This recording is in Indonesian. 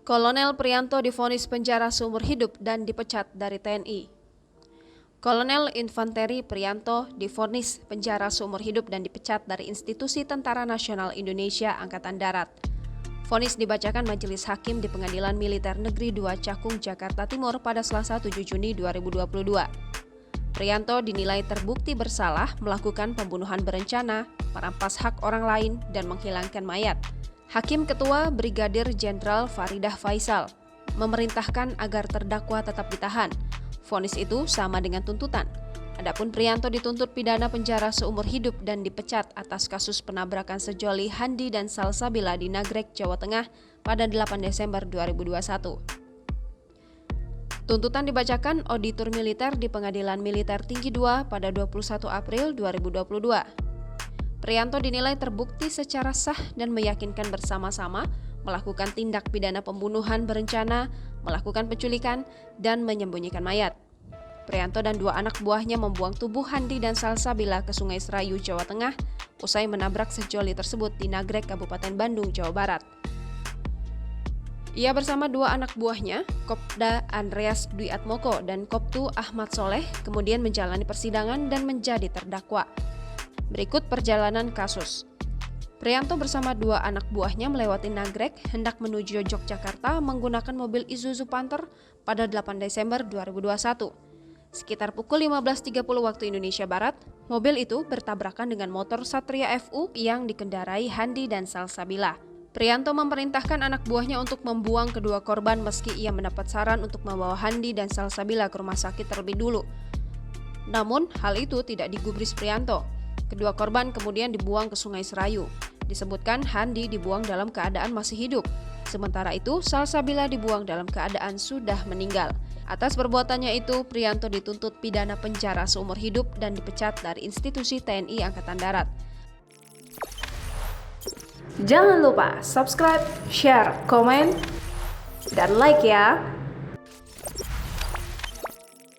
Kolonel Priyanto divonis penjara seumur hidup dan dipecat dari TNI. Kolonel Infanteri Priyanto divonis penjara seumur hidup dan dipecat dari Institusi Tentara Nasional Indonesia Angkatan Darat. Vonis dibacakan Majelis Hakim di Pengadilan Militer Negeri 2 Cakung, Jakarta Timur pada Selasa 7 Juni 2022. Priyanto dinilai terbukti bersalah melakukan pembunuhan berencana, merampas hak orang lain, dan menghilangkan mayat. Hakim Ketua Brigadir Jenderal Faridah Faisal memerintahkan agar terdakwa tetap ditahan. Vonis itu sama dengan tuntutan. Adapun Priyanto dituntut pidana penjara seumur hidup dan dipecat atas kasus penabrakan sejoli Handi dan Salsabila di Nagrek, Jawa Tengah pada 8 Desember 2021. Tuntutan dibacakan Auditor Militer di Pengadilan Militer Tinggi 2 pada 21 April 2022. Priyanto dinilai terbukti secara sah dan meyakinkan bersama-sama melakukan tindak pidana pembunuhan berencana, melakukan penculikan, dan menyembunyikan mayat. Priyanto dan 2 anak buahnya membuang tubuh Handi dan Salsabila ke Sungai Serayu, Jawa Tengah, usai menabrak sejoli tersebut di Nagrek, Kabupaten Bandung, Jawa Barat. Ia bersama 2 anak buahnya, Kopda Andreas Dwi Atmoko dan Koptu Ahmad Soleh, kemudian menjalani persidangan dan menjadi terdakwa. Berikut perjalanan kasus. Priyanto bersama 2 anak buahnya melewati Nagrek hendak menuju Yogyakarta menggunakan mobil Isuzu Panther pada 8 Desember 2021. Sekitar pukul 15.30 waktu Indonesia Barat, mobil itu bertabrakan dengan motor Satria FU yang dikendarai Handi dan Salsabila. Priyanto memerintahkan anak buahnya untuk membuang kedua korban meski ia mendapat saran untuk membawa Handi dan Salsabila ke rumah sakit terlebih dulu. Namun, hal itu tidak digubris Priyanto. Kedua korban kemudian dibuang ke Sungai Serayu. Disebutkan Handi dibuang dalam keadaan masih hidup. Sementara itu, Salsabila dibuang dalam keadaan sudah meninggal. Atas perbuatannya itu, Priyanto dituntut pidana penjara seumur hidup dan dipecat dari institusi TNI Angkatan Darat. Jangan lupa subscribe, share, komen, dan like ya!